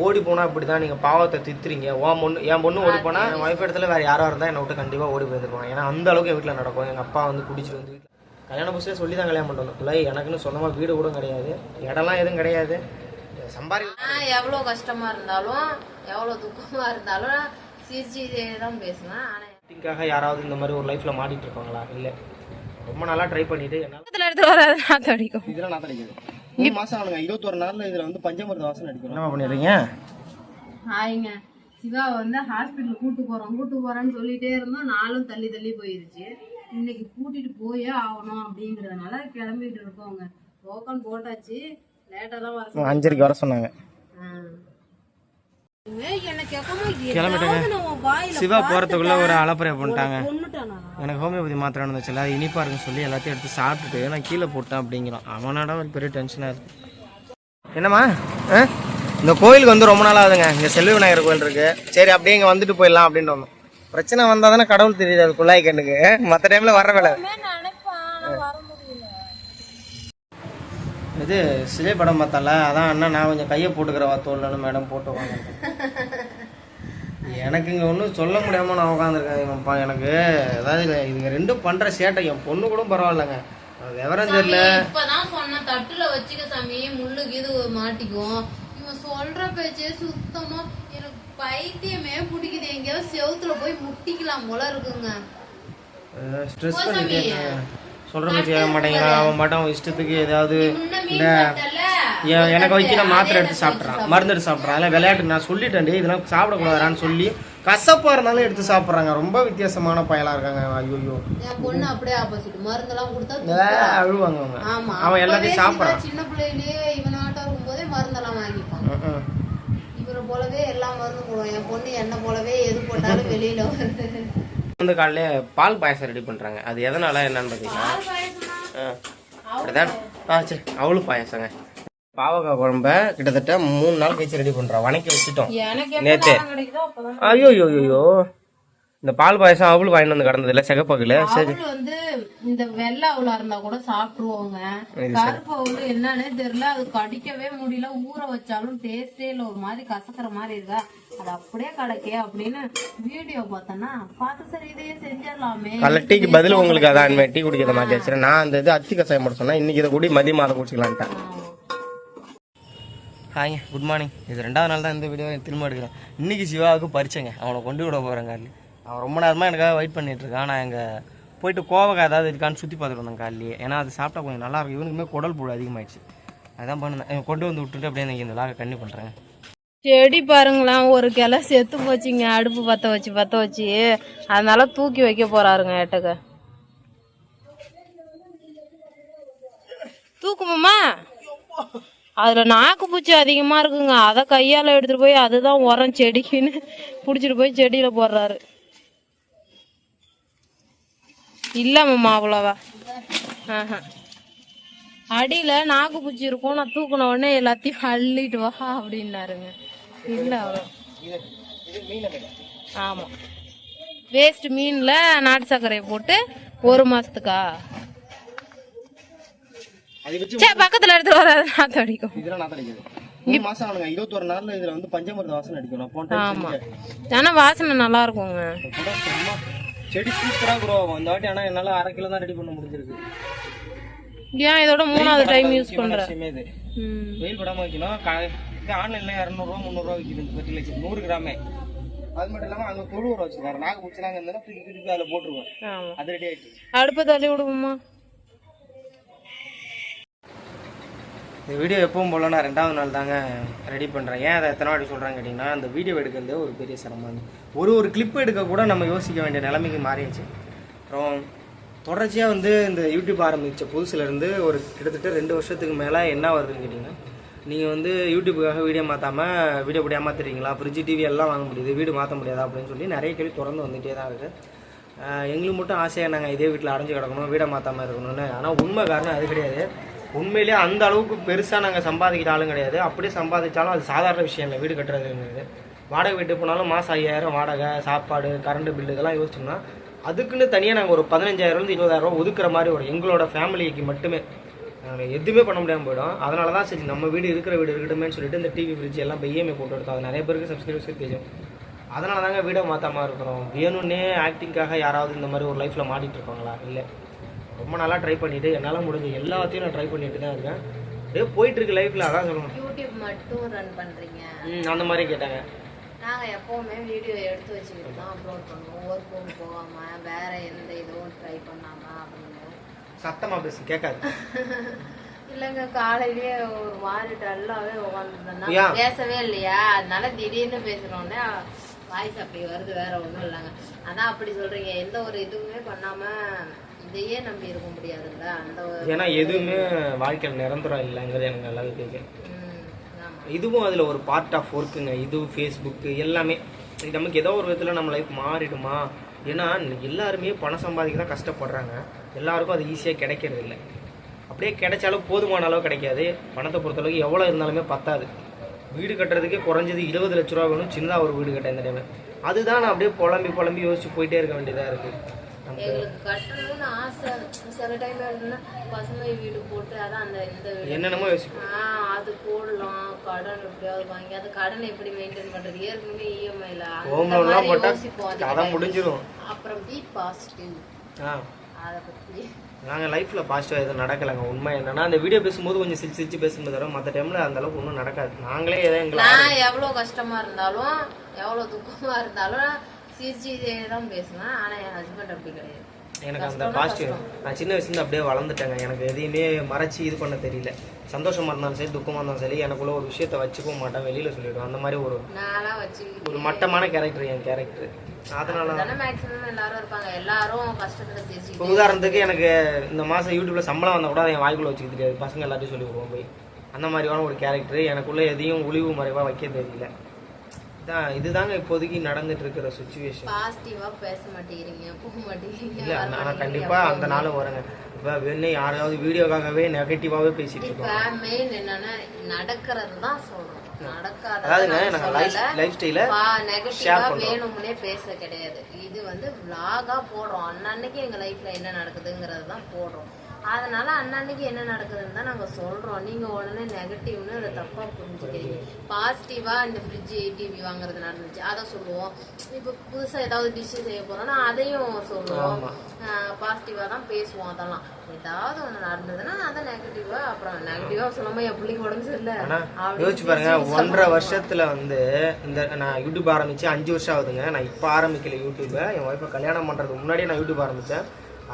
ஓடி போனால் இப்படி தான் நீங்கள் பாவத்தை தித்துறீங்க. என் பொண்ணு ஓடி போனால் என் ஒய்ஃப் இடத்துல வேறு யாராக இருந்தால் என்னை விட்டு கண்டிப்பாக ஓடி போயிருந்துருவாங்க. ஏன்னா அந்த அளவுக்கு என் வீட்டில் நடக்கும். எங்கள் அப்பா வந்து குடிச்சிட்டு வந்து வீட்டில் கல்யாண புதுசே சொல்லி தான் கல்யாணம் பண்ணிட்டு வந்தோம். எனக்குன்னு சொந்தமாக வீடு கூட கிடையாது, இடம்லாம் எதுவும் கிடையாது. சம்பாதி எவ்வளோ கஷ்டமாக இருந்தாலும் எவ்வளோ துக்கமாக இருந்தாலும் சிரிச்சு தான் பேசுவேன். ஆனால் யாராவது இந்த மாதிரி ஒரு லைஃப்பில் மாட்டிகிட்டு இருப்பாங்களா? இல்லை, ரொம்ப நாளாக ட்ரை பண்ணிட்டு என்னால் எடுத்து வராது நாத்தடிக்கும். இதெல்லாம் நாத்தடிக்குது. 3 மாதம் ஆனுங்க, 21 நாளில் இதில் வந்து பஞ்சமிர்த வாசனை அடிக்கும். என்ன பண்ணிடுறீங்க? ஆயிங்க சிவா வந்து ஹாஸ்பிட்டல் கூட்டு போறேன்னு சொல்லிட்டே இருந்தோம். நாளும் தள்ளி தள்ளி போயிருச்சு. இன்னைக்கு கூட்டிட்டு போயே ஆகணும் அப்படிங்கறதுனால கிளம்பிட்டு இருக்கோங்க. டோக்கன் போட்டாச்சு, லேட்டா தான் வர 5:30 வர சொன்னாங்க. சிவா போறதுக்குள்ள ஒரு அலப்பறை பண்ணிட்டாங்க. எனக்கு ஹோமியோபதி மாத்திரை இருந்துச்சுல, அது இனிப்பா இருக்குன்னு சொல்லி எல்லாத்தையும் எடுத்து சாப்பிட்டுட்டு நான் கீழே போட்டேன் அப்படிங்கிறான். அவனோட ஒரு பெரிய டென்ஷனா இருக்கு. என்னம்மா, இந்த கோயிலுக்கு வந்து ரொம்ப நாள் ஆகுதுங்க. இங்க செல்வி விநாயகர் கோயில் இருக்கு. சரி, அப்படியே இங்க வந்துட்டு போயிடலாம் அப்படின்னு வந்தோம். பிரச்சனை வந்தா தானே கடவுள் தெரியுது, அது குள்ளாய் கண்ணுக்கு. மற்ற டைம்ல வர வேலை இது. சிலை படம் பார்த்தால அதான் அண்ணா நான் கொஞ்சம் கையை போட்டுக்கிறவா தோல்னு மேடம் போட்டு வாங்க. எனக்கு இங்கே ஒன்றும் சொல்ல முடியாமல் நான் உட்காந்துருக்கேன். எனக்கு அதாவது இதுங்க ரெண்டும் பண்ணுற சேட்டை என் பொண்ணு கூட பரவாயில்லைங்க, விவரம் தெரியல. இப்பதான் சொன்ன தட்டுல வச்சுக்க சாமி, முள்ளுக்கு இது மாட்டிக்கும். இவன் சொல்ற பேச்சே சுத்தமா எனக்கு பைத்தியமே பிடிக்குது. எங்கேயாவது செவுத்துல போய் முட்டிக்கலாம் போல இருக்குங்க. ஸ்ட்ரெஸ் பண்ணிட்டு சொல்ற பேச்சு கேட்க மாட்டேங்கிறான். அவன் மட்டும் இஷ்டத்துக்கு ஏதாவது இந்த எனக்கு வைக்கிற மாத்திரை எடுத்து சாப்பிட்றான், மருந்து எடுத்து சாப்பிட்றான். இல்லை விளையாட்டு நான் சொல்லிட்டேன், இதெல்லாம் சாப்பிடக்கூடாதான்னு சொல்லி கசப்பா இருந்தாலும் எடுத்து சாப்பிட்றாங்க. ரொம்ப வித்தியாசமான பயலா இருக்காங்க. ஐயோ, என் பொண்ணு அப்படியே ஆப்போசிட். மருந்தெல்லாம் கொடுத்தா அழுவாங்க அவங்க. அவன் எல்லாத்தையும் சாப்பிட்றான். சின்ன பிள்ளையிலேயே இவனாட்டம் இருக்கும்போதே மருந்தெல்லாம் வாங்கிப்பான். இவரை போலவே எல்லா மருந்தும் போடுவோம். என் பொண்ணு என்ன போலவே எது போட்டாலும் வெளியில வருது. வந்து காலையில பால் பாயசம் ரெடி பண்றாங்க. அது எதனால என்னன்னு பாத்தீங்கன்னா, சரி அவளும் பாயசங்க. பாவக்காய் குழம்ப கிட்டத்தட்ட 3 நாள் கழிச்சு ரெடி பண்றோம். வணக்கி வச்சுட்டோம் நேத்து. ஐயோ ஐயோ, இந்த பால் பாயசம் அவளு வாங்கிட்டு வந்து கடந்தது இல்ல சிகப்பகுல. சரி, வந்து இந்த வெள்ளை அவளா இருந்தா கூட சாப்பிடுவோங்க. கருப்பு அவளு என்னன்னே தெரியல, அது கடிக்கவே முடியல. ஊற வச்சாலும் டேஸ்டே இல்ல, ஒரு மாதிரி கசக்குற மாதிரி இருக்கா. அது அப்படியே கிடைக்கே அப்படின்னு வீடியோ பார்த்தேன்னா பார்த்து சரி இதையே செஞ்சிடலாமே. டீக்கு பதில் உங்களுக்கு அதான் டீ குடிக்கிற மாதிரி வச்சுருக்கேன். நான் அந்த இது அத்தி கசாயம் போட சொன்னா இன்னைக்கு இதை கூடி மதியம் அதை குடிச்சிக்கலான்ட்டேன். ஹாய்ங்க, குட் மார்னிங். இது 2வது நாள் தான் இந்த வீடியோ திரும்ப எடுக்கிறேன். இன்னைக்கு சிவாவுக்கு பறிச்சேங்க, அவனை கொண்டு விட போகிறேன். காலையில் அவன் ரொம்ப நேரமாக எனக்காக வெயிட் பண்ணிட்டு இருக்கான். நான் எங்கே போயிட்டு கோவக்காய் ஏதாவது இருக்கான்னு சுற்றி பார்த்துட்டு வந்தேன் காலையிலேயே. ஏன்னா அது சாப்பிட்டா கொஞ்சம் நல்லா இருக்கும். இவனுக்குமே குடல் புழு அதிகமாகிடுச்சு. அதான் பண்ணுறேன், கொண்டு வந்து விட்டுட்டு அப்படியே எனக்கு இந்த லாக கண்ணி பண்ணுறேன். செடி பாருங்களாம், ஒரு கிளை செத்து போச்சுங்க. அடுப்பு பற்ற வச்சு அதனால தூக்கி வைக்க போறாருங்க. ஏட்டக்க தூக்குமாம்மா, அதுல நாக்கு பூச்சி அதிகமா இருக்குங்க. அதை கையால எடுத்துட்டு போய் அதுதான் உரம் செடிக்குன்னு புடிச்சிட்டு போய் செடியில போடுறாரு. இல்லம்மா அவ்வளவா அடியில நாக்கு பூச்சி இருக்கும். நான் தூக்குன உடனே எல்லாத்தையும் அள்ளிட்டு வா அப்படின்னாருங்க. இல்ல அவ்வளோ. ஆமா, வேஸ்ட் மீன்ல நாட்டு சர்க்கரையை போட்டு 1 மாசத்துக்கா பக்கத்துல எடுத்து வராது நாத்தடிக்கும். இதெல்லாம் நாத்தடிக்குது. 3 மாசம் ஆனுங்க, 21 நாள்ல இதுல வந்து பஞ்சமிர்த வாசனை அடிக்கும். ஆமா, ஆனா வாசனை நல்லா இருக்குங்க. செடி சூப்பரா க்ரோ ஆகும் இந்த வாட்டி. ஆனா என்னால 1/2 கிலோ தான் ரெடி பண்ண முடிஞ்சிருக்கு. ஏன் இதோட 3வது டைம் யூஸ் பண்றேன். வெயில் படாம வைக்கணும். ஆன்லைன்ல 200 ரூபா 300 ரூபா விற்கிது ஃபெர்டிலைசர் 100 கிராமே. அது மட்டும் இல்லாம அங்க தொழு உரம் வச்சிருக்காரு. நாக்கு பிடிச்சாங்க இருந்தா தூக்கி அதுல போட்டுருவேன். அது ரெடி ஆயிடுச்சு. அடுப்பு தள்ளி விடுவோமா. இந்த வீடியோ எப்பவும் போல நான் 2வது நாள் தாங்க ரெடி பண்ணுறேன். ஏன் அதை எத்தனை வாட்டி சொல்கிறேன்னு கேட்டிங்கன்னா, அந்த வீடியோ எடுக்கிறதே ஒரு பெரிய சிரமம். ஒரு கிளிப் எடுக்க கூட நம்ம யோசிக்க வேண்டிய நிலைமைக்கு மாறிடுச்சு. அப்புறம் தொடர்ச்சியாக வந்து இந்த யூடியூப் ஆரம்பித்த புதுசுலேருந்து ஒரு கிட்டத்தட்ட 2 வருஷத்துக்கு மேலே என்ன வருதுன்னு கேட்டிங்கன்னா, நீங்கள் வந்து யூடியூப்புக்காக வீடியோ மாற்றாமல் வீடியோ இப்படி ஏமாத்துறீங்களா, ஃப்ரிட்ஜ் டிவி எல்லாம் வாங்க முடியுது, வீடு மாற்ற முடியாதா அப்படின்னு சொல்லி நிறைய கேள்வி தொடர்ந்து வந்துகிட்டே தான் இருக்குது. எங்களுக்கு மட்டும் ஆசையாக நாங்கள் இதே வீட்டில் அடைஞ்சு கிடக்கணும், வீடை மாற்றாமல் இருக்கணும்னு. ஆனால் உண்மை காரணம் அது கிடையாது. உண்மையிலேயே அந்த அளவுக்கு பெருசாக நாங்கள் சம்பாதிக்கிற ஆளும் கிடையாது. அப்படியே சம்பாதிச்சாலும் அது சாதாரண விஷயம் இல்லை. வீடு கட்டுறதுங்கிறது வாடகை வீட்டு போனாலும் மாதம் 5000 வாடகை, சாப்பாடு, கரண்ட் பில்லு இதெல்லாம் யோசிச்சோம்னா அதுக்குன்னு தனியாக நாங்கள் ஒரு 15,000 to 20,000 ரூபா ஒதுக்குற மாதிரி ஒரு எங்களோட ஃபேமிலிக்கு மட்டுமே. எதுவுமே பண்ண முடியாமல் போயிடும். அதனால தான் சரி நம்ம வீடு இருக்கட்டுமேன்னு சொல்லிட்டு இந்த டிவி ஃப்ரிட்ஜ் எல்லாம் இப்போ இஎம்ஐ போட்டு எடுத்தோம். அது நிறைய பேருக்கு சப்ஸ்கிரைபர்ஸ்க்கு தெரியும். அதனால தாங்க வீடை மாற்றாமல் இருக்கிறோம். வேணும்னே ஆக்டிங்காக யாராவது இந்த மாதிரி ஒரு லைஃப்பில் மாட்டிகிட்டு இருப்பாங்களா? இல்லை, ரொம்ப நல்லா ட்ரை பண்ணிவிட்டு என்னால் முடிஞ்ச எல்லாத்தையும் நான் ட்ரை பண்ணிட்டு தான் இருக்கேன். அப்படியே போயிட்டுருக்கு லைஃப்பில். அதான் சொல்லணும். யூடியூப் மட்டும் ரன் பண்ணுறீங்க அந்த மாதிரி கேட்டாங்க. நாங்கள் எப்போவுமே வீடியோ எடுத்து வச்சுக்கிட்டு தான் அப்லோட் பண்ணுவோம். ஒர்க்கும் போகாமல் வேறு எந்த இதுவும் ட்ரை பண்ணாமல் அப்படின்னு. சத்தமாக பேசு, கேட்காது. இல்லைங்க, காலையிலேயே ஒரு மாதிரி டல்லாவே உட்காந்துருந்தேன்னா பேசவே இல்லையா, அதனால திடீர்னு பேசுறோன்னே வாய்ஸ் அப்படி வருது, வேற ஒன்றும் இல்லைங்க. அதான் அப்படி சொல்றீங்க. எந்த ஒரு இதுவுமே பண்ணாம இதையே நம்பி இருக்க முடியாதுல்ல. அந்த ஏன்னா எதுவுமே வாழ்க்கையில் நிரந்தரம் இல்லைங்கிறது எனக்கு நல்லாவே தெரியும். இதுவும் அதில் ஒரு பார்ட் ஆஃப் ஒர்க்குங்க. இதுவும் ஃபேஸ்புக்கு எல்லாமே நமக்கு ஏதோ ஒரு விதத்தில் நம்ம லைஃப் மாறிடுமா? ஏன்னா எல்லாருமே பணம் சம்பாதிக்க தான் கஷ்டப்படுறாங்க. எல்லாருக்கும் அது ஈஸியாக கிடைக்கிறது இல்லை. அப்படியே கிடைச்சாலும் போதுமான அளவு கிடைக்காது. பணத்தை பொறுத்தளவுக்கு எவ்வளோ இருந்தாலுமே பத்தாது. வீடு கட்டுறதுக்கே குறைஞ்சது 20 லட்ச ரூபா வேணும் சின்னதாக ஒரு வீடு கட்ட இந்த டைம். அதுதான் நான் அப்படியே புலம்பி யோசிச்சு போயிட்டே இருக்க வேண்டியதாக இருக்குது. எங்களுக்கு கட்டணும்னு ஆசை. சில டைம் பசுமை வீடு போட்டு அதான் அந்த இந்த என்னென்னமோ யோசிப்போம். அது போடலாம், கடன் எப்படியாவது வாங்கி அந்த கடனை எப்படி மெயின்டைன் பண்றது, ஏற்கனவே இஎம்ஐல அதான் முடிஞ்சிடும். அப்புறம் பி பாசிட்டிவ். அதை பற்றி நாங்கள் லைஃப்பில் பாசிட்டிவாக எதுவும் நடக்கலைங்க. உண்மை என்னன்னா அந்த வீடியோ பேசும்போது கொஞ்சம் சிரிச்சு பேசும்போது தவிர மற்ற டைமில் அந்த அளவுக்கு ஒன்றும் நடக்காது. நாங்களே நான் எவ்வளோ கஷ்டமாக இருந்தாலும் எவ்வளோ துக்கமாக இருந்தாலும் சிரிச்சு தான் பேசுவேன். ஆனால் என் ஹஸ்பண்ட் அப்படி கிடையாது. எனக்கு அந்த பாசிட்டிவ் நான் சின்ன வயசுலேருந்து அப்படியே வளர்ந்துட்டேங்க. எனக்கு எதையுமே மறைச்சி இது பண்ண தெரியல. சந்தோஷமாக இருந்தாலும் சரி, துக்கமாக இருந்தாலும் சரி, எனக்குள்ள ஒரு விஷயத்தை வச்சுக்கவும் மாட்டேன், வெளியில் சொல்லிவிடுவேன். அந்த மாதிரி ஒரு மட்டமான கேரக்டர் என் கேரக்டர். அதனால மேக்ஸிமம் எல்லாரும் இருப்பாங்க, எல்லாரும் கஷ்டத்துல சிரிச்சு. இப்போ உதாரணத்துக்கு எனக்கு இந்த மாதம் யூடியூப்ல சம்பளம் வந்தால் கூட என் வாய்க்குள்ள வச்சுக்க தெரியாது. பசங்க எல்லாத்தையும் சொல்லி விடுவோம் போய். அந்த மாதிரியான ஒரு கேரக்டர் எனக்குள்ள எதையும் ஒளிவு மறைவாக வைக்க தெரியல. இதுதாங்க இப்போதைக்கு நடந்துட்டு இருக்கிற சுச்சுவேஷன். பாசிட்டிவா பேச மாட்டேங்கிறீங்க, போக மாட்டேங்கிறீங்க. இல்ல நான் கண்டிப்பா அந்த நாளும் வரேங்க. இப்ப வேணே யாராவது வீடியோக்காகவே நெகட்டிவாவே பேசிட்டு இருக்கோம். இப்ப மெயின் என்னன்னா நடக்கிறது தான் சொல்றோம். அதாவதுங்க நாங்க லைஃப் ஸ்டைல நெகட்டிவா வேணும்னே பேச கிடையாது. இது வந்து vlog-ஆ போடுறோம். அன்னன்னைக்கு எங்க லைஃப்ல என்ன நடக்குதுங்கிறது தான் போடுறோம். அதனால அன்னன்னைக்கு என்ன நடக்குதுன்னு தான் நாங்கள் சொல்கிறோம். நீங்கள் உடனே நெகட்டிவ்னு அதை தப்பாக புரிஞ்சுக்கிறீங்க. பாசிட்டிவாக இந்த ஃப்ரிட்ஜு டிவி வாங்குறது நடந்துச்சு அதை சொல்லுவோம். இப்போ புதுசாக ஏதாவது டிஷ்ஷு செய்ய போகிறோம்னா அதையும் சொல்லுவோம். பாசிட்டிவாக தான் பேசுவோம். அதெல்லாம் ஏதாவது ஒன்று நடந்ததுன்னா அதை நெகட்டிவாக அப்புறம் நெகட்டிவாக சொல்லாமல் என் பிள்ளைங்க உடம்பு சரியில்லை யோசிச்சு பாருங்க. 1.5 வருஷத்துல வந்து இந்த நான் யூடியூப் ஆரம்பிச்சு 5 வருஷம் ஆகுதுங்க. நான் இப்போ ஆரம்பிக்கல யூடியூப்பை. என் ஒய்ஃபை கல்யாணம் பண்ணுறதுக்கு முன்னாடியே நான் யூடியூப் ஆரம்பித்தேன்.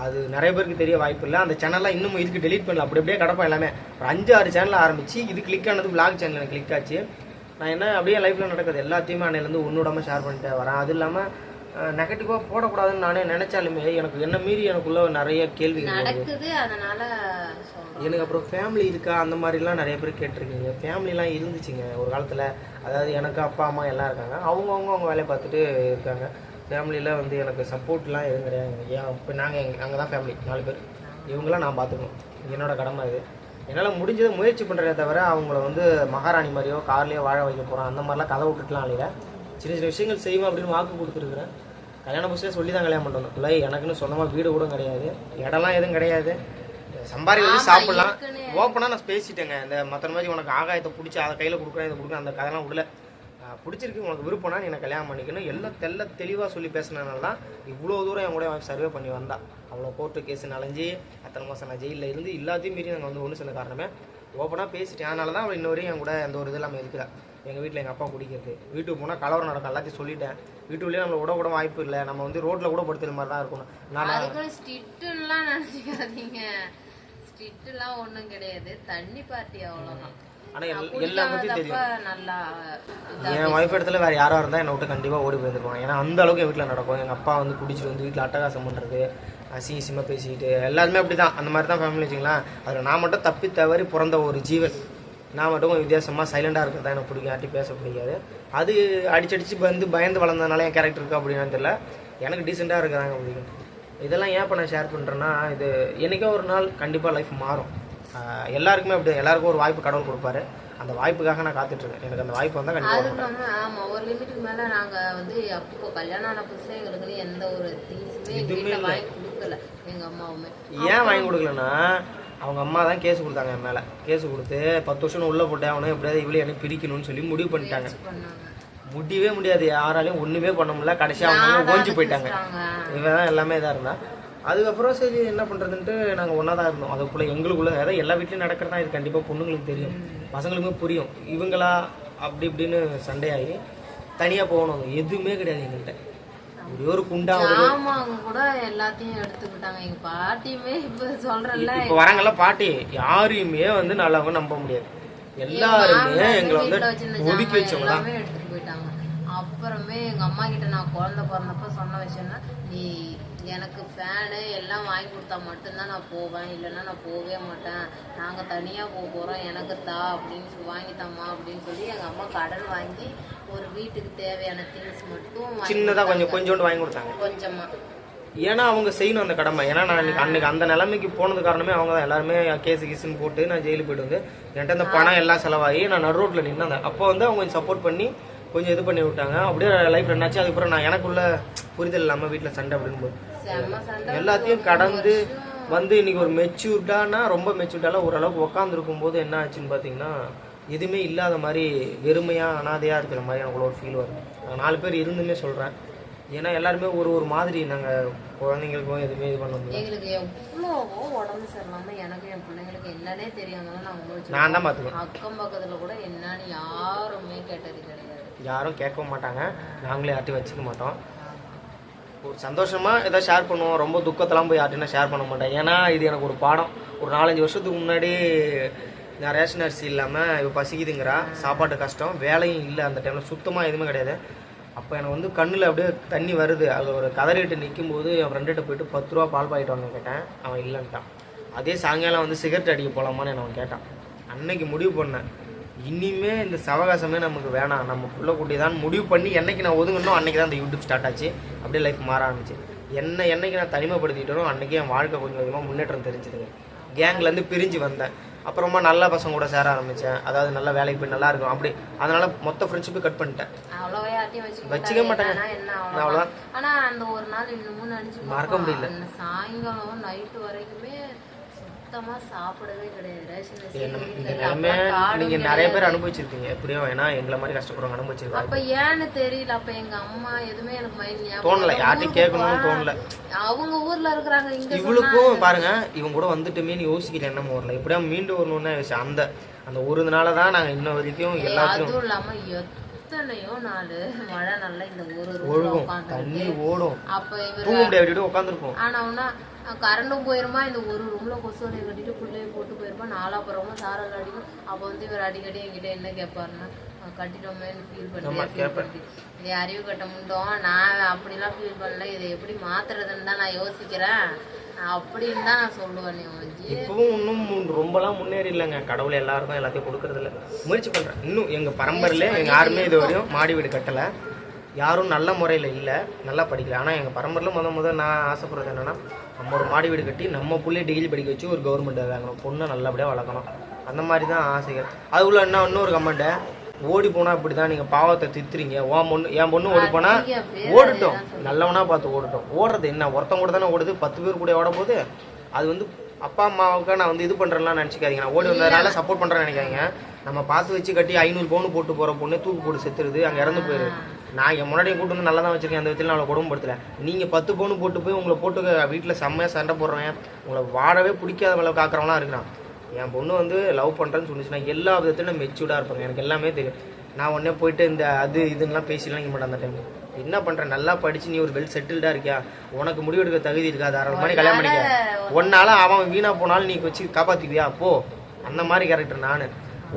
அது நிறைய பேருக்கு தெரிய வாய்ப்பு இல்லை. அந்த சேனல்லாம் இன்னும் இதுக்கு டெலிட் பண்ணல, அப்படியே கிடப்பேன் எல்லாமே. ஒரு 5-6 சேனல் ஆரம்பிச்சு இது கிளிக் ஆனது vlog சேனல் எனக்கு கிளிக் ஆச்சு. நான் என்ன அப்படியே லைஃப்பில் நடக்குது எல்லாத்தையுமே அன்னையிலேருந்து ஒன்றுடாமல் ஷேர் பண்ணிட்டே வரேன். அது இல்லாமல் நெகட்டிவாக போடக்கூடாதுன்னு நானே நினைச்சாலுமே எனக்கு என்ன மீறி எனக்குள்ள நிறைய கேள்வி நடக்குது. அதனால எனக்கு அப்புறம் ஃபேமிலி இருக்கா அந்த மாதிரிலாம் நிறைய பேர் கேட்டிருக்கீங்க. ஃபேமிலிலாம் இருந்துச்சுங்க ஒரு காலத்தில். அதாவது எனக்கு அப்பா அம்மா எல்லாம் இருக்காங்க. அவங்க வேலையை பார்த்துட்டு இருக்காங்க. ஃபேமிலியில் வந்து எனக்கு சப்போர்ட்லாம் எதுவும் கிடையாது. ஏன் இப்போ அங்கே தான் ஃபேமிலி 4 பேர். இவங்களாம் நான் பார்த்துக்கணும், என்னோட கடமை இது. என்னால் முடிஞ்சதை முயற்சி பண்ணுறதே தவிர அவங்கள வந்து மகாராணி மாதிரியோ கார்லேயோ வாழ வைக்க போகிறோம் அந்த மாதிரிலாம் கதை விட்டுட்டுலாம் அழில. சின்ன சின்ன விஷயங்கள் செய்வோம் அப்படின்னு வாக்கு கொடுத்துருக்குறேன். கல்யாண புதுசில் சொல்லி தான் கல்யாணம் பண்ணுறோம். இல்லை எனக்குன்னு சொந்தமாக வீடு கூட கிடையாது, இடம்லாம் எதுவும் கிடையாது. சம்பாதி வந்து சாப்பிட்லாம். ஓப்பனாக நான் பேசிட்டேங்க. இந்த மற்ற மாதிரி உனக்கு ஆகாயத்தை பிடிச்சி அதை கையில் கொடுக்குறேன் இதை கொடுக்குறேன் அந்த கதைலாம் விடல. பிடிச்சிருக்கு உனக்கு விருப்பம்னா நீ எனக்கு கல்யாணம் பண்ணிக்கணும் எல்லாம் தெளிவாக சொல்லி பேசினதுனால தான் இவ்வளோ தூரம் என் கூட சர்வே பண்ணி வந்தா. அவ்வளோ கோர்ட்டு கேஸு நலஞ்சி அத்தனை மாதம் நான் ஜெயிலில் இருந்து எல்லாத்தையும் மீறி நாங்கள் வந்து ஒன்று சில காரணமே ஓப்பனாக பேசிட்டேன். அதனால தான் அவள் இன்ன வரையும் என் கூட எந்த ஒரு இது இல்லாமல் இருக்கிறா. எங்கள் வீட்டில் எங்கள் அப்பா குடிக்கிறது, வீட்டுக்கு போனால் கலவரம் நடக்கும் எல்லாத்தையும் சொல்லிட்டேன். வீட்டுக்குள்ளேயே நம்மளை கூட வாய்ப்பு இல்லை. நம்ம வந்து ரோட்டில் கூட படுத்துற மாதிரி தான் இருக்கணும். நான் ஸ்ட்ரிக்ட்லாம் நினச்சிக்காதீங்க, ஸ்ட்ரிக்ட்லாம் ஒன்றும் கிடையாது, தண்ணி பார்ட்டி அவ்வளோதான். ஆனால் எல்லா பற்றியும் தெரியும். என் ஒய்ஃப் இடத்துல வேறு யாராக இருந்தால் என்னை விட்டு கண்டிப்பாக ஓடி போயிருந்துருவாங்க. ஏன்னா அந்த அளவுக்கு என் வீட்டில் நடக்கும். எங்கள் அப்பா வந்து குடிச்சிட்டு வந்து வீட்டில் அட்டகாசம் பண்ணுறது, அசிங்கமாக பேசிக்கிட்டு எல்லாருமே அப்படி தான். அந்த மாதிரி தான் ஃபேமிலி வச்சுங்களேன். அதில் நான் மட்டும் தப்பி தவறி பிறந்த ஒரு ஜீவன். நான் மட்டும் கொஞ்சம் வித்தியாசமாக சைலண்டாக இருக்கிறது தான் எனக்கு பிடிக்கும். யார்ட்டி பேச பிடிக்காது. அது அடிச்சடிச்சு பயந்து வளர்ந்ததுனால என் கேரக்டர் இருக்கா அப்படின்னு தெரியல. எனக்கு டீசெண்டாக இருக்கிறாங்க பிடிக்கும். இதெல்லாம் ஏன் இப்போ நான் ஷேர் பண்ணுறேன்னா, இது என்றைக்கோ ஒரு நாள் கண்டிப்பாக லைஃப் மாறும். எல்லாருக்குமே அப்படி எல்லாருக்கும் ஒரு வாய்ப்பு கடவுள் கொடுப்பாரு. அந்த வாய்ப்புக்காக நான் காத்துட்ருக்கேன். எனக்கு அந்த வாய்ப்பு வந்தால் கண்டிப்பாக. ஆமாம், ஒரு லிமிட்டுக்கு மேலே நாங்கள் வந்து அப்போ கல்யாணம் ஆன புதுசில் எங்களுக்கு எந்த ஒரு திங்ஸுமே வாங்கி கொடுக்கல. எங்கள் அம்மாவுமே ஏன் வாங்கி கொடுக்கலன்னா, அவங்க அம்மா தான் கேஸ் கொடுத்தாங்க என் மேலே. கேஸ் கொடுத்து 10 வருஷம் உள்ளே போட்டேன், அவனும் எப்படியாவது இவ்வளோ எனக்கு பிரிக்கணும்னு சொல்லி முடிவு பண்ணிட்டாங்க. முடியவே முடியாது, யாராலையும் ஒன்றுமே பண்ண முடியல. கடைசியாக அவங்க ஓஞ்சி போயிட்டாங்க. இவன் தான் எல்லாமே இதாக இருந்தா. அதுக்கப்புறம் சரி என்ன பண்ணுறதுன்ட்டு நாங்கள் ஒன்றா தான் இருந்தோம். அதுக்குள்ளே எங்களுக்குள்ளே அதாவது எல்லா வீட்லையும் நடக்கிறதா இது கண்டிப்பாக பொண்ணுங்களுக்கு தெரியும், பசங்களுக்குமே புரியும். இவங்களா அப்படி இப்படின்னு சண்டையாகி தனியாக போகணும், எதுவுமே கிடையாது எங்கள்கிட்ட. ஒரே ஒரு குண்டா கூட எல்லாத்தையும் எடுத்துக்கிட்டாங்க. எங்க பாட்டியுமே இப்ப சொல்றல, இப்போ வராங்கல்ல பாட்டி, யாரையுமே வந்து நல்லாவும் நம்ப முடியாது. எல்லாருமே எங்களை வந்து ஒதுக்கி வச்சவங்க தான் எடுத்துட்டு போயிட்டாங்க. அப்புறமே எங்க அம்மா கிட்ட நான் குழந்தை பிறந்தப்ப சொன்ன விஷயம்னா, நீ எனக்கு ஃபேனு எல்லாம் வாங்கி கொடுத்தா மட்டும்தான் நான் போவேன், இல்லைன்னா நான் போகவே மாட்டேன், நாங்கள் தனியாக போக போகிறோம், எனக்கு தா அப்படின்னு வாங்கித்தாம்மா அப்படின்னு சொல்லி எங்கள் அம்மா கடன் வாங்கி ஒரு வீட்டுக்கு தேவையான திங்ஸ் மட்டும் சின்னதாக கொஞ்சோண்டு வாங்கி கொடுத்தாங்க, கொஞ்சமா. ஏன்னா அவங்க செய்யணும் அந்த கடமை. ஏன்னா நான் அன்னைக்கு அந்த நிலைமைக்கு போனது காரணமே அவங்க தான். எல்லாருமே கேஸு கீஸுன்னு போட்டு நான் ஜெயிலுக்கு போயிட்டு வந்து என்கிட்ட இந்த பணம் எல்லாம் செலவாகி நான் நடு ரோட்டில் நின்னேன். அப்போ வந்து அவங்க சப்போர்ட் பண்ணி கொஞ்சம் இது பண்ணி விட்டாங்க. அப்படியே லைஃப் என்னாச்சு. அதுக்கப்புறம் நான் எனக்குள்ள புரிதல் இல்லாமல் வீட்டில் சண்டை அப்படின்னு போது எல்லாத்தையும் கடந்து வந்து இன்னைக்கு ஒரு மெச்சூர்டானா ரொம்ப மெச்சூர்டால ஓரளவுக்கு உட்காந்துருக்கும் போது என்ன ஆச்சுன்னு பார்த்தீங்கன்னா, எதுவுமே இல்லாத மாதிரி வெறுமையாக அனாதையாக இருக்கிற மாதிரி எனக்கு ஒரு ஃபீல் வரும். நான் 4 பேர் இருந்துமே சொல்கிறேன். ஏன்னா எல்லாருமே ஒரு மாதிரி நாங்கள் குழந்தைங்களுக்கும் எதுவுமே இது பண்ண முடியும். எங்களுக்கு எவ்வளவோ உடம்பு சரியில்லாம எனக்கு என் பிள்ளைங்களுக்கு என்னன்னே தெரியாமலாம் நான் தான் பார்த்துக்குவேன். அக்கம் பக்கத்துல கூட என்னன்னு யாருமே கேட்டது கிடையாது, யாரும் கேட்கவும் மாட்டாங்க, நாங்களே யார்ட்டையும் வச்சுக்க மாட்டோம். ஒரு சந்தோஷமாக எதாவது ஷேர் பண்ணுவோம், ரொம்ப துக்கத்தெல்லாம் போய் யார்ட்டையும் ஷேர் பண்ண மாட்டேன். ஏன்னா இது எனக்கு ஒரு பாடம். ஒரு 4-5 வருஷத்துக்கு முன்னாடி நான் ரேஷன் அரிசி இல்லாமல் இப்போ பசிக்குதுங்கிறா, சாப்பாட்டு கஷ்டம், வேலையும் இல்லை அந்த டைமில், சுத்தமாக எதுவுமே கிடையாது. அப்போ எனக்கு வந்து கண்ணில் அப்படியே தண்ணி வருது. அதில் ஒரு கதறிட்டு நிற்கும் போது என் ஃப்ரெண்டுகிட்ட போயிட்டு 10 ரூபா பால் பாக்கெட் வாங்க கேட்டேன், அவன் இல்லைன்ட்டான். அதே சாயங்காலம் வந்து சிகரெட் அடிக்க போகலாமான்னு அவன் கேட்டான். அன்னைக்கு முடிவு பண்ணேன், இனிமே இந்த சவகாசமே நமக்கு வேணாம், நம்ம புள்ள குட்டி தான் முடிவு பண்ணி என்னைக்கு நான் ஒதுங்கணும் அன்னைக்கு தான் இந்த யூடியூப் ஸ்டார்ட் ஆச்சு. அப்படியே லைஃப் மாற ஆரம்பிச்சு. என்னைக்கு நான் தனிமைப்படுத்திட்டோம் அன்றைக்கி என் வாழ்க்கை கொஞ்சம் கொஞ்சமாக முன்னேற்றம் தெரிஞ்சுதுங்க. கேங்லேருந்து பிரிஞ்சு வந்தேன். அப்புறமா நல்ல பசங்க கூட சேர ஆரம்பித்தேன். அதாவது நல்ல வேலைக்கு போய் நல்லா இருக்கும் அப்படி. அதனால மொத்த ஃப்ரெண்ட்ஷிப்பை கட் பண்ணிட்டேன், வச்சுக்க மாட்டேங்க. அவ்வளோதான். ஆனால் அந்த ஒரு நாள் இன்னமும் நினச்சி மறக்க முடியல. சாயங்காலம் நைட்டு வரைக்குமே சுத்தமாக சாப்பிடவே கிடையாது. நீங்க நிறைய பேர் அனுபவிச்சிருக்கீங்க எப்படியும், ஏன்னா எங்களை மாதிரி கஷ்டப்படுறவங்க அனுபவிச்சிருக்காங்க. அப்ப ஏன்னு தெரியல, அப்ப எங்க அம்மா எதுவுமே எனக்கு மைண்ட் தோணல, யார்ட்டையும் கேட்கணும்னு தோணல. அவங்க ஊர்ல இருக்கிறாங்க, இங்க இவளுக்கும் பாருங்க இவங்க கூட வந்துட்டுமேனு யோசிக்கிற எண்ணம் வரல. இப்படியா மீண்டும் வரணும்னு அந்த அந்த ஒரு நாளதான் நாங்க இன்ன வரைக்கும் எல்லாத்தையும். அதுவும் இல்லாம எத்தனையோ நாள் மழை நல்லா இந்த ஒழுகும், தண்ணி ஓடும், அப்ப தூங்க முடியாது உட்காந்துருப்போம். ஆனா கரண்டும் போயிருமா, இந்த ஒரு ரூம்ல கொசுவலையை கட்டிட்டு பிள்ளைய போட்டு போயிருப்பா, நாலாப்புறமும் சாரல் அடிக்கும். அப்போ வந்து இவர் அடிக்கடி என்கிட்ட என்ன கேட்பாருன்னா, கட்டிட்டோமேன்னு ஃபீல் பண்ணி யாரையும் கட்ட முடியும். நான் அப்படிலாம் ஃபீல் பண்ணல, இதை எப்படி மாத்துறதுன்னு தான் நான் யோசிக்கிறேன் அப்படின்னு தான் நான் சொல்லுவேன். இப்பவும் இன்னும் ரொம்பலாம் முன்னேறி இல்லைங்க. கடவுள் எல்லாருக்கும் எல்லாத்தையும் கொடுக்கறது இல்லை, முயற்சி பண்றேன். இன்னும் எங்க பரம்பரையில எங்க யாருமே இது வரையும் மாடி வீடு கட்டலை, யாரும் நல்ல முறையில் இல்லை, நல்லா படிக்கல. ஆனால் எங்கள் பரம்பரையில் முதல் நான் ஆசைப்படுறது என்னென்னா, நம்ம ஒரு மாடி வீடு கட்டி நம்ம பிள்ளைய டிகிரி படிக்க வச்சு ஒரு கவர்மெண்ட் வாங்கணும், பொண்ணை நல்லபடியாக வளர்க்கணும், அந்த மாதிரி தான் ஆசைகள். அதுக்குள்ள என்ன இன்னொரு கமெண்ட்டை, ஓடி போனால் இப்படி தான் நீங்கள் பாவத்தை தித்துறீங்க, என் பொண்ணு ஓடி போனால் ஓடட்டும், நல்லவனா பார்த்து ஓடட்டும். ஓடுறது என்ன, ஒருத்தன் கூட தானே ஓடுது, 10 பேர் கூட ஓட போகுது. அது வந்து அப்பா அம்மாவுக்கு நான் வந்து இது பண்ணுறேன்லாம் நினச்சிக்காதீங்க, நான் ஓடி வந்ததுனால சப்போர்ட் பண்ணுறேன்னு நினைக்காதீங்க. நம்ம பார்த்து வச்சு கட்டி 500 பவுன் போட்டு போகிற பொண்ணு தூக்கு போட்டு செத்துருது, அங்கே இறந்து போயிரு. நான் என் முன்னாடியே கூட்டு வந்து நல்லா தான் வச்சிருக்கேன், அந்த விதத்தில் நான் அவளை கொடுமைப்படுத்தல. நீங்கள் 10 பவுன் போட்டு போய் உங்களை போட்டு வீட்டில் செம்மையாக சண்டை போடுறேன், உங்களை வாழவே பிடிக்காத வேலை காக்கிறவங்களாம் இருக்கிறான். என் பொண்ணு வந்து லவ் பண்ணுறேன்னு சொன்னிச்சுன்னா எல்லா விதத்திலும் மெச்சூர்டாக இருப்பாங்க, எனக்கு எல்லாமே தெரியும். நான் உடனே போயிட்டு இந்த அது இதுன்னெலாம் பேசிலாம் இங்கே மாட்டேன். அந்த டைம் என்ன பண்ணுறேன், நல்லா படித்து நீ ஒரு வெல் செட்டில்டாக இருக்கியா, உனக்கு முடிவெடுக்க தகுதி இருக்கா, தாராளமாக கல்யாணம் பண்ணிக்க, ஒன்னால அவன் வீணாக போனாலும் நீ வச்சு காப்பாற்றிக்குவியா அப்போ. அந்த மாதிரி கேரக்டர் நான்.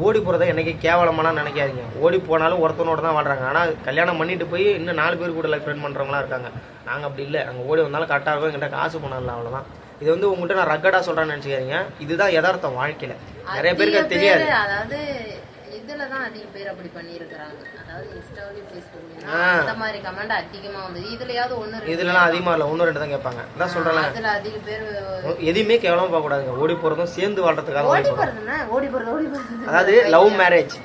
ஓடி போகிறத என்றைக்கு கேவலமாலாம் நினைக்காதீங்க. ஓடி போனாலும் ஒருத்தனோட தான் வாழ்கிறாங்க. ஆனால் கல்யாணம் பண்ணிட்டு போய் இன்னும் 4 பேர் கூட லைஃப் ஃப்ரெண்ட் பண்ணுறவங்களாம் இருக்காங்க. நாங்கள் அப்படி இல்லை, நாங்கள் ஓடி வந்தாலும் கரெக்டாக இருக்கும், எங்கிட்ட காசு போனால அவ்வளோதான். இது வந்து உங்கள்கிட்ட நான் ரக்கடாக சொல்கிறேன்னு நினச்சிக்காதீங்க, இதுதான் யதார்த்தம் வாழ்க்கையில். நிறைய பேருக்கு அது தெரியாது. அதாவது இதுல தான் அதிக பேர் அப்படி பண்ணியிருக்கிறாங்க. அதாவது இன்ஸ்டாவிலும் ஃபேஸ்புக்லயும் அந்த மாதிரி கமெண்ட் அதிகமா வந்து இதுலயாவது ஒண்ணு இதுலலாம் அதிகமா இல்ல, 1-2 தான் கேட்பாங்க. அதான் சொல்றேன், அதுல அதிக பேர் எதுவுமே கேவலமா பார்க்க கூடாதுங்க. ஓடி போறதும் சேர்ந்து வாழ்றதுக்காக ஓடி போறது. அதாவது லவ் மேரேஜ்,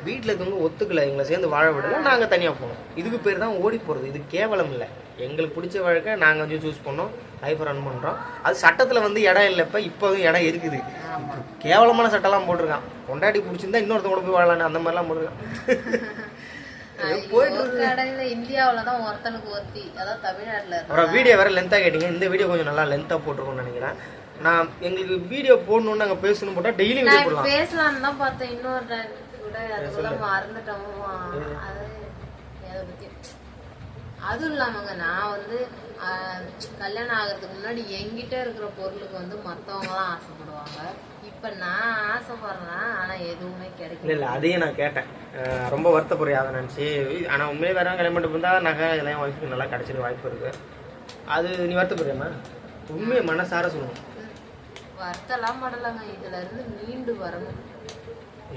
வீட்டுல இருக்கவங்க ஒத்துக்கல எங்களை சேர்ந்து வாழ விடல, நாங்க தனியா போனோம். இதுக்கு பேர் தான் ஓடி போறது. இது கேவலம் இல்லை, எங்களுக்கு பிடிச்ச வாழ்க்கை நாங்க வந்து சூஸ் பண்ணோம். லைஃப் ரன் பண்ணுறோம். அது சட்டத்தில் வந்து இடம் இல்லை. இப்போ இடம் இருக்குது. கேவலமான சட்டம்லாம் போட்டிருக்கான். பொண்டாட்டி பிடிச்சிருந்தா இன்னொருத்த கூட போய் வாழலான்னு அந்த மாதிரிலாம் போட்டிருக்கான். கடையில இந்தியாவிலதான் ஒருத்தனுக்கு ஒருத்தி, அதாவது தமிழ்நாட்டுல. அப்புறம் வீடியோ வேற லென்த்தாக கேட்டீங்க. இந்த வீடியோ கொஞ்சம் நல்லா லென்த்தாக போட்டிருக்கோம்னு நினைக்கிறேன். நான் எங்களுக்கு வீடியோ போடணும்னு நாங்கள் பேசணும் போட்டால் டெய்லி வீடியோ போடலாம். பேசலான்னு தான் பார்த்தேன். இன்னொரு கூட அதுக்குள்ள மறந்துட்டோம். அதுவும் இல்லாமங்க, நான் வந்து கல்யாணம் ஆகிறதுக்கு முன்னாடி என்கிட்ட இருக்கிற பொருளுக்கு வந்து மற்றவங்க தான் ஆசைப்படுவாங்க. இப்போ நான் ஆசைப்படுறேன், ஆனால் எதுவுமே கிடைக்கல. இல்லை அதையும் நான் கேட்டேன். ரொம்ப வருத்தப்படுறியா அதை நினச்சி. ஆனால் உண்மையிலே வேற கிளம்பிட்டு இருந்தால் நகை இதெல்லாம் ஒய்ஃபுக்கு நல்லா கிடைச்சிட வாய்ப்பு இருக்குது. அது நீ வருத்தப்படுறியாம்மா? உண்மையை மனசார சொல்லணும். வருத்தலாம் படலைங்க. இதுல இருந்து மீண்டு வரணும்.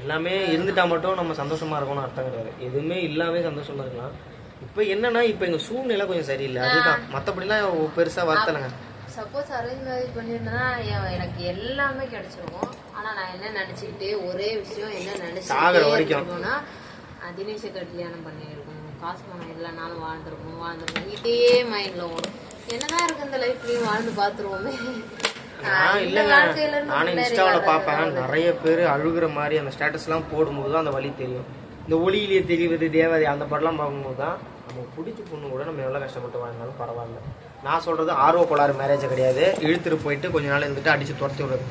எல்லாமே இருந்துட்டா மட்டும் நம்ம சந்தோஷமா இருக்கணும்னு அர்த்தம் கிடையாது. எதுவுமே இல்லாமே சந்தோஷமா இருக்கலாம். இப்போ என்னன்னா இப்போ எங்கள் சூழ்நிலை கொஞ்சம் சரியில்லை, அதுதான். மற்றபடிலாம் பெருசாக வருத்தலைங்க. சப்போஸ் அரேஞ்ச் மேரேஜ் பண்ணியிருந்தேன்னா எனக்கு எல்லாமே கிடைச்சிருக்கும். ஆனால் நான் என்ன நினச்சிக்கிட்டே ஒரே விஷயம் என்ன நினச்சிக்கிட்டேன்னா தினேஷை கல்யாணம் பண்ணியிருக்கணும், காசு பணம் இல்லைனாலும் வாழ்ந்துருக்கணும். இதே மைண்டில் ஓடும். என்னதான் இருக்கு இந்த லைஃப்லையும் வாழ்ந்து பார்த்துருவோமே. இல்லைங்க, நானும் இன்ஸ்டாவில் பார்ப்பேன். நிறைய பேர் அழுகிற மாதிரி அந்த ஸ்டேட்டஸ்லாம் போடும்போது தான் அந்த வழி தெரியும். இந்த ஒளியிலேயே தெரிவது தேவதை அந்த படம்லாம் பார்க்கும்போது தான் நம்ம பிடிச்ச பொண்ணு கூட நம்ம எவ்வளோ கஷ்டப்பட்டு வாழ்ந்தாலும் பரவாயில்ல. நான் சொல்கிறது ஆர்வ கோளாறு மேரேஜை கிடையாது. இழுத்துட்டு போயிட்டு கொஞ்ச நாள் இருந்துட்டு அடித்து துரத்தி விடுறது.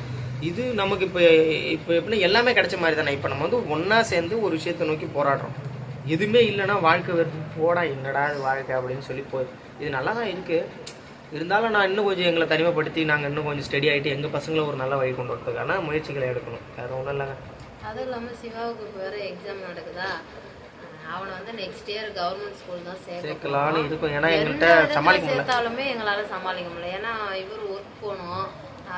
இது நமக்கு இப்போ எப்படின்னா எல்லாமே கிடைச்ச மாதிரி தானே. இப்போ நம்ம வந்து ஒன்றா சேர்ந்து ஒரு விஷயத்தை நோக்கி போராடுறோம். எதுவுமே இல்லைன்னா வாழ்க்கை வெறுத்து போடா என்னடா இது வாழ்க்கை அப்படின்னு சொல்லி போகுது. இது நல்லா தான் இருக்குது. இருந்தாலும் நான் இன்னும் கொஞ்சம் எங்களை தனிமைப்படுத்தி நாங்கள் இன்னும் கொஞ்சம் ஸ்டடி ஆகிட்டு எங்கள் பசங்களை ஒரு நல்ல வழி கொண்டு வரதுக்கான முயற்சிகளை எடுக்கணும். வேறு ஒன்றும் இல்லைங்க. அதுவும் இல்லாமல் சிவாவுக்கு வேறு எக்ஸாம் நடக்குதா. அவனை வந்து நெக்ஸ்ட் இயர் கவர்மெண்ட் ஸ்கூல் தான் சேர்க்கலான்னு இருக்கும். ஏன்னா எங்கள்கிட்ட சமாளிக்க முடியல. சேர்த்தாலுமே எங்களால் சமாளிக்க முடியல. ஏன்னா இவர் ஒர்க் போகணும்,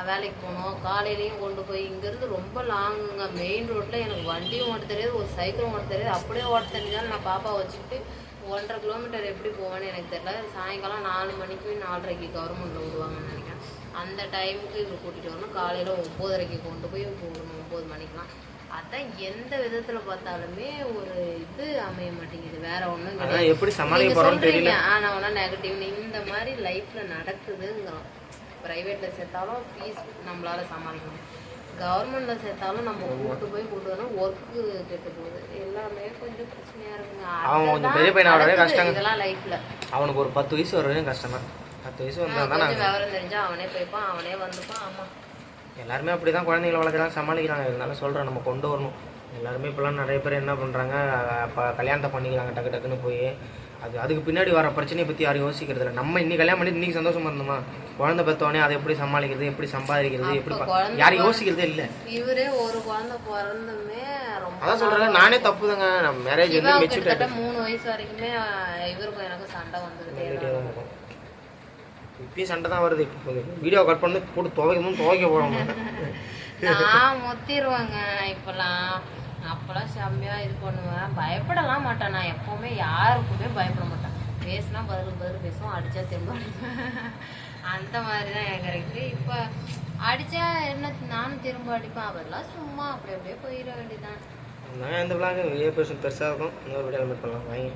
வேலைக்கு போகணும். காலையிலையும் கொண்டு போய் இங்கேருந்து ரொம்ப லாங்குங்க. மெயின் ரோட்டில் எனக்கு வண்டியும் ஓட்ட தெரியாது, ஒரு சைக்கிளும் ஓட்ட தெரியாது. அப்படியே ஓட்ட தெரிஞ்சாலும் நான் பாப்பா வச்சுக்கிட்டு 1.5 கிலோமீட்டர் எப்படி போவேன்னு எனக்கு தெரியல. சாயங்காலம் 4 மணிக்கு 4:30க்கு கவர்மெண்ட்டில் விடுவாங்கன்னு நினைக்கிறேன். அந்த டைமுக்கு இவர் கூட்டிகிட்டு வரணும். காலையில் 9:30க்கு கொண்டு போய் போடணும், 9 மணிக்கெலாம். அதான் எந்த விதத்துல பார்த்தாலுமே ஒரு இது அமைய மாட்டேங்குது. வேற ஒண்ணும் கிடையாது. எப்படி சமாளிக்க போறோம்னு தெரியல. ஆனா ஒண்ணா நெகட்டிவ் இந்த மாதிரி லைஃப்ல நடக்குதுங்கிறோம். பிரைவேட்ல சேர்த்தாலும் ஃபீஸ் நம்மளால சமாளிக்கணும், கவர்மெண்ட்ல சேர்த்தாலும் நம்ம கூட்டு வரணும். ஒர்க்கு கெட்டு போகுது. எல்லாமே கொஞ்சம் பிரச்சனையா இருக்குங்க. அவன் கொஞ்சம் பெரிய பையனாவே கஷ்டம் இதெல்லாம் லைஃப்ல. அவனுக்கு ஒரு 10 வயசு வரையும் கஷ்டம் தான். 10 வயசு வந்தா தான் விவரம் தெரிஞ்சா அவனே போய்ப்பான், அவனே வந்துப்பான். ஆமா, எல்லாருமே அப்படி தான் குழந்தைங்களை வளர்க்குறாங்க, சமாளிக்கிறாங்க. இதனால சொல்கிறேன், நம்ம கொண்டு வரணும். எல்லாருமே இப்போலாம் நிறைய பேர் என்ன பண்ணுறாங்க, இப்போ கல்யாணத்தை பண்ணிக்கிறாங்க டக்கு டக்குன்னு போய். அதுக்கு பின்னாடி வர பிரச்சனையை பற்றி யாரும் யோசிக்கிறது இல்லை. நம்ம இன்னைக்கு கல்யாணம் பண்ணி இன்றைக்கி சந்தோஷமாக இருந்தோமா, குழந்தை பெற்றவனே அதை எப்படி சமாளிக்கிறது, எப்படி சம்பாதிக்கிறது, எப்படி யாரும் யோசிக்கிறதே இல்லை. இவரே ஒரு குழந்தை பிறந்துமே அதான் சொல்கிறேன், நானே தப்பு தாங்க. நம்ம மேரேஜ் வந்து மெச்சூரிட்டி 3 வயசு வரைக்குமே இவருக்கும் எனக்கு சண்டை வந்துக்கிட்டே தான் இருக்கும். இப்பயும் சண்டை தான் வருது. இப்போ வீடியோ கட் பண்ணி போட்டு துவைக்க போகிறோம். நான் மொத்திடுவாங்க இப்போலாம். அப்போலாம் செம்மையாக இது பண்ணுவேன். பயப்படலாம் மாட்டேன். நான் எப்போவுமே யாருக்குமே பயப்பட மாட்டேன். பேசினா பதில் பேசுவோம், அடித்தா திரும்ப அடிப்பேன். அந்த மாதிரி தான் எனக்கு இருக்குது. இப்போ அடித்தா என்ன நானும் திரும்ப அடிப்பேன். அவரெல்லாம் சும்மா அப்படியே போயிட வேண்டியதான். நான் இந்த விழாங்க வீடியோ பெருசாக இருக்கும். இன்னொரு வீடியோ மீட் பண்ணலாம் வாங்கி.